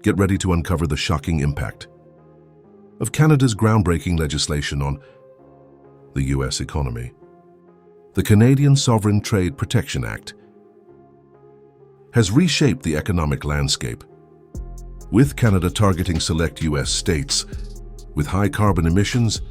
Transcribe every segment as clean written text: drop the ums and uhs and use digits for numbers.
Get ready to uncover the shocking impact of Canada's groundbreaking legislation on the U.S. economy. The Canadian Sovereign Trade Protection Act has reshaped the economic landscape, with Canada targeting select U.S. states with high carbon emissions,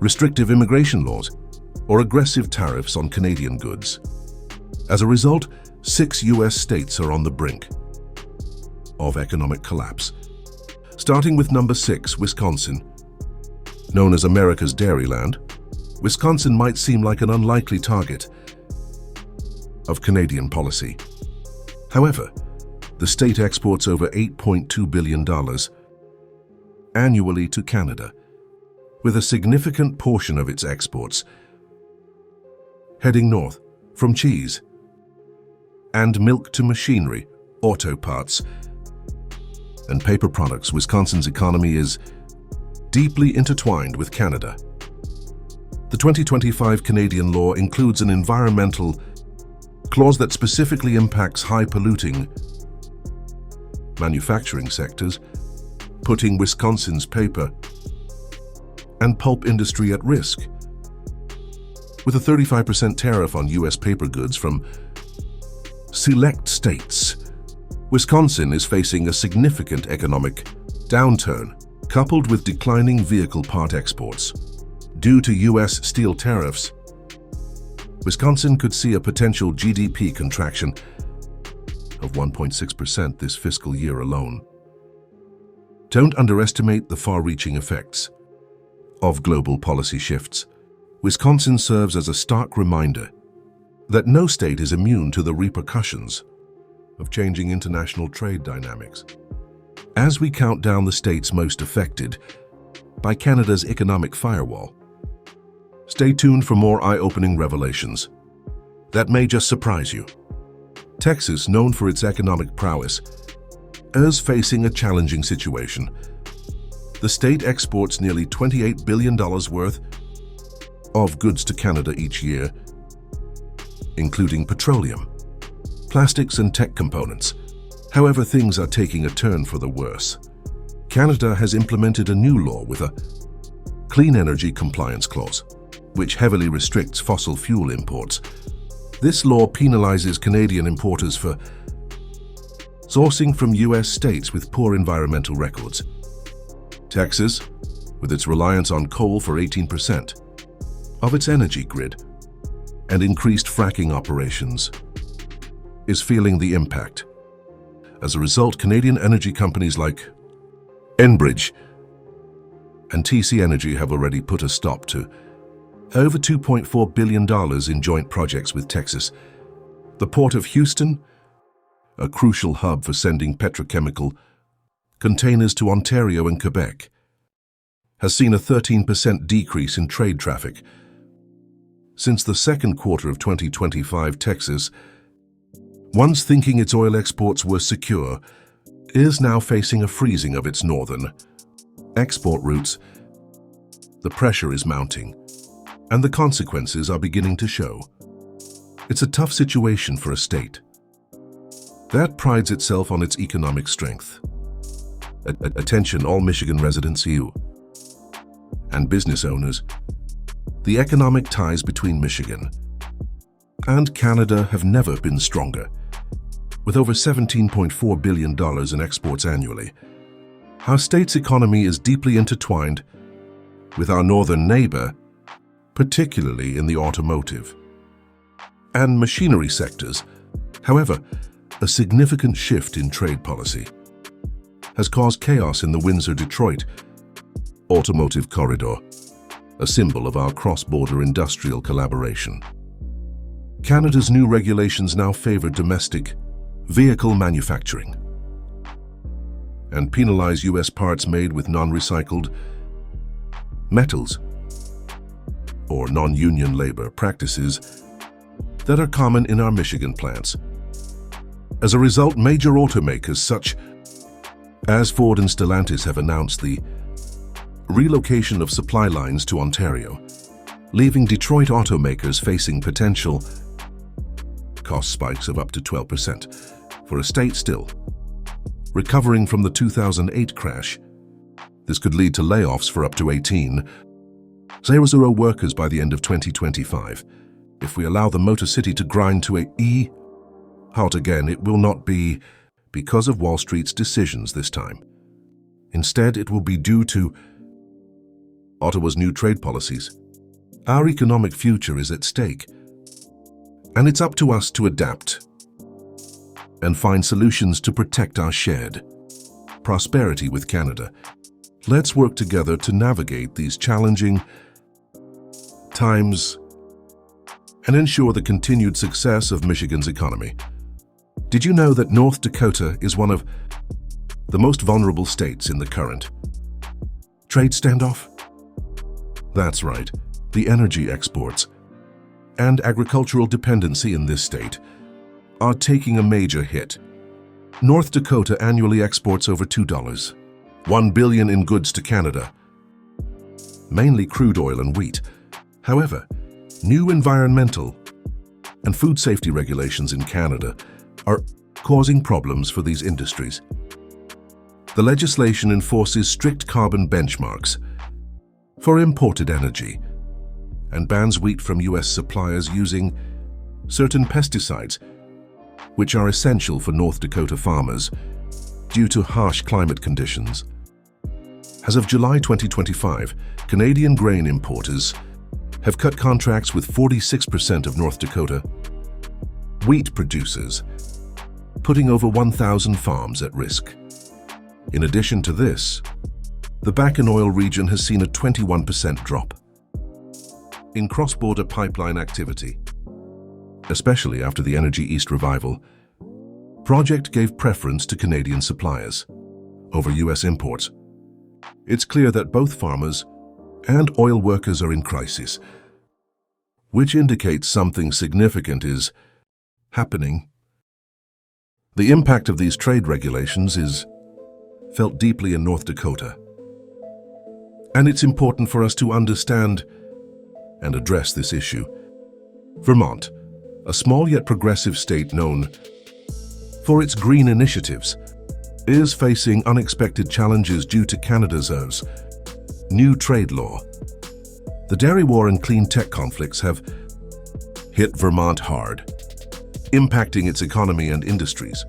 restrictive immigration laws, or aggressive tariffs on Canadian goods. As a result, 6 U.S. states are on the brink of economic collapse. Starting with number 6, Wisconsin. Known as America's Dairyland, Wisconsin might seem like an unlikely target of Canadian policy. However, the state exports over $8.2 billion annually to Canada, with a significant portion of its exports heading north from cheese and milk to machinery, auto parts, and paper products. Wisconsin's economy is deeply intertwined with Canada. The 2025 Canadian law includes an environmental clause that specifically impacts high-polluting manufacturing sectors, putting Wisconsin's paper and pulp industry at risk. With a 35% tariff on U.S. paper goods from select states, Wisconsin is facing a significant economic downturn, coupled with declining vehicle part exports. Due to U.S. steel tariffs, Wisconsin could see a potential GDP contraction of 1.6% this fiscal year alone. Don't underestimate the far-reaching effects of global policy shifts. Wisconsin serves as a stark reminder that no state is immune to the repercussions of changing international trade dynamics. As we count down the states most affected by Canada's economic firewall, stay tuned for more eye-opening revelations that may just surprise you. Texas, known for its economic prowess, is facing a challenging situation. The state exports nearly $28 billion worth of goods to Canada each year, including petroleum, plastics, and tech components. However, things are taking a turn for the worse. Canada has implemented a new law with a clean energy compliance clause, which heavily restricts fossil fuel imports. This law penalizes Canadian importers for sourcing from U.S. states with poor environmental records. Texas, with its reliance on coal for 18% of its energy grid and increased fracking operations, is feeling the impact. As a result, Canadian energy companies like Enbridge and TC Energy have already put a stop to over $2.4 billion in joint projects with Texas. The Port of Houston, a crucial hub for sending petrochemical containers to Ontario and Quebec, has seen a 13% decrease in trade traffic. Since the second quarter of 2025, Texas, once thinking its oil exports were secure, is now facing a freezing of its northern export routes. The pressure is mounting, and the consequences are beginning to show. It's a tough situation for a state that prides itself on its economic strength. Attention all Michigan residents, you and business owners. The economic ties between Michigan and Canada have never been stronger. With over $17.4 billion in exports annually, our state's economy is deeply intertwined with our northern neighbor, particularly in the automotive and machinery sectors. However, a significant shift in trade policy has caused chaos in the Windsor-Detroit automotive corridor, a symbol of our cross-border industrial collaboration. Canada's new regulations now favor domestic vehicle manufacturing and penalize U.S. parts made with non-recycled metals or non-union labor practices that are common in our Michigan plants. As a result, major automakers such as Ford and Stellantis have announced the relocation of supply lines to Ontario, leaving Detroit automakers facing potential cost spikes of up to 12% for a state still recovering from the 2008 crash. This could lead to layoffs for up to 18,000 workers by the end of 2025. If we allow the Motor City to grind to a halt again, it will not be because of Wall Street's decisions this time. Instead, it will be due to Ottawa's new trade policies. Our economic future is at stake, and it's up to us to adapt and find solutions to protect our shared prosperity with Canada. Let's work together to navigate these challenging times and ensure the continued success of Michigan's economy. Did you know that North Dakota is one of the most vulnerable states in the current trade standoff? That's right, the energy exports and agricultural dependency in this state are taking a major hit. North Dakota annually exports over $1 billion in goods to Canada, mainly crude oil and wheat. However, new environmental and food safety regulations in Canada are causing problems for these industries. The legislation enforces strict carbon benchmarks for imported energy and bans wheat from U.S. suppliers using certain pesticides, which are essential for North Dakota farmers due to harsh climate conditions. As of July 2025, Canadian grain importers have cut contracts with 46% of North Dakota wheat producers, putting over 1,000 farms at risk. In addition to this, the Bakken oil region has seen a 21% drop in cross-border pipeline activity. Especially after the Energy East revival, project gave preference to Canadian suppliers over U.S. imports. It's clear that both farmers and oil workers are in crisis, which indicates something significant is happening. The impact of these trade regulations is felt deeply in North Dakota, and it's important for us to understand and address this issue. Vermont, a small yet progressive state known for its green initiatives, is facing unexpected challenges due to Canada's new trade law. The dairy war and clean tech conflicts have hit Vermont hard, impacting its economy and industries.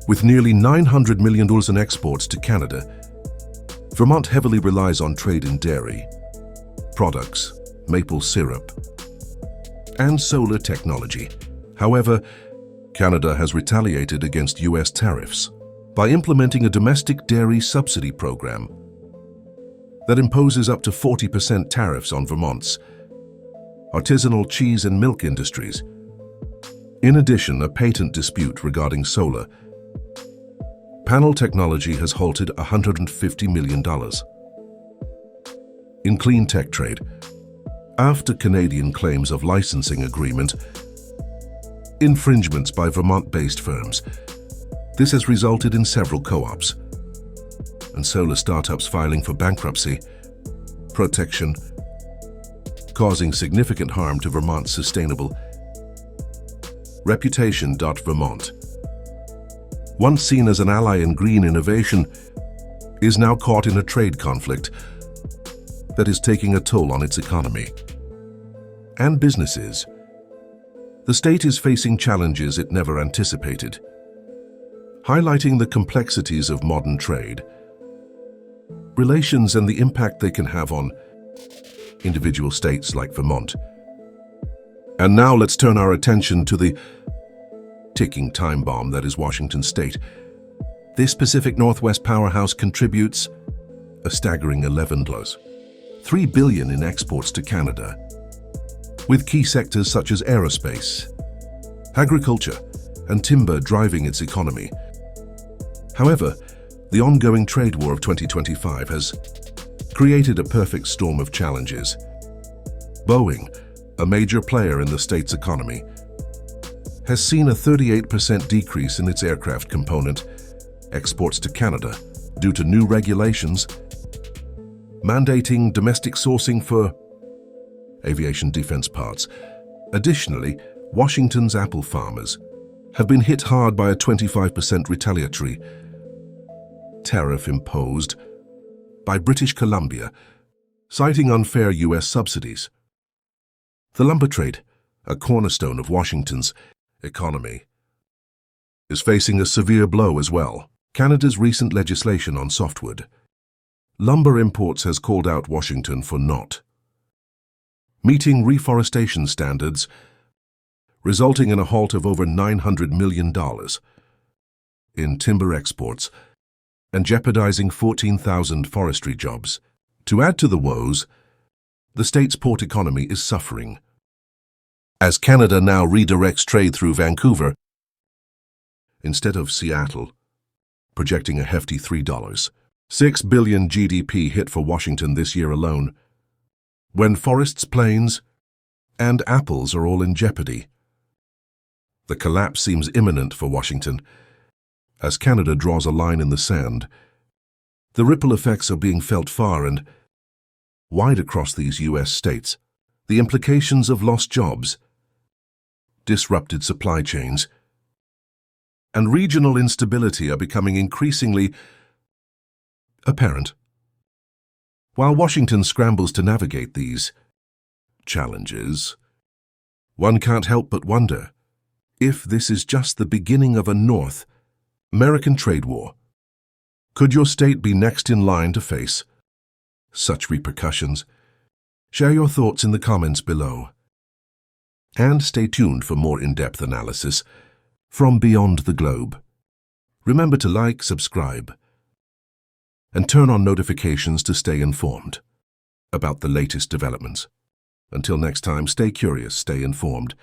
With nearly $900 million in exports to Canada, Vermont heavily relies on trade in dairy products, maple syrup, and solar technology. However, Canada has retaliated against U.S. tariffs by implementing a domestic dairy subsidy program that imposes up to 40% tariffs on Vermont's artisanal cheese and milk industries. In addition, a patent dispute regarding solar panel technology has halted $150 million in clean tech trade after Canadian claims of licensing agreement infringements by Vermont-based firms. This has resulted in several co-ops and solar startups filing for bankruptcy protection, causing significant harm to Vermont's sustainable reputation. Vermont, once seen as an ally in green innovation, is now caught in a trade conflict that is taking a toll on its economy and businesses. The state is facing challenges it never anticipated, highlighting the complexities of modern trade relations and the impact they can have on individual states like Vermont. And now let's turn our attention to the ticking time bomb that is Washington State. This Pacific Northwest powerhouse contributes a staggering $3 billion in exports to Canada, with key sectors such as aerospace, agriculture, and timber driving its economy. However, the ongoing trade war of 2025 has created a perfect storm of challenges. Boeing, a major player in the state's economy, has seen a 38% decrease in its aircraft component exports to Canada due to new regulations mandating domestic sourcing for aviation defense parts. Additionally, Washington's apple farmers have been hit hard by a 25% retaliatory tariff imposed by British Columbia, citing unfair U.S. subsidies. The lumber trade, a cornerstone of Washington's economy, is facing a severe blow as well. Canada's recent legislation on softwood lumber imports has called out Washington for not meeting reforestation standards, resulting in a halt of over $900 million in timber exports and jeopardizing 14,000 forestry jobs. To add to the woes, the state's port economy is suffering, as Canada now redirects trade through Vancouver instead of Seattle, projecting a hefty $3.6 billion GDP hit for Washington this year alone, when forests, plains, and apples are all in jeopardy. The collapse seems imminent for Washington, as Canada draws a line in the sand. The ripple effects are being felt far and wide across these U.S. states. The implications of lost jobs, disrupted supply chains, and regional instability are becoming increasingly apparent. While Washington scrambles to navigate these challenges, one can't help but wonder if this is just the beginning of a North American trade war. Could your state be next in line to face such repercussions? Share your thoughts in the comments below. And stay tuned for more in-depth analysis from beyond the globe. Remember to like, subscribe, and turn on notifications to stay informed about the latest developments. Until next time, stay curious, stay informed,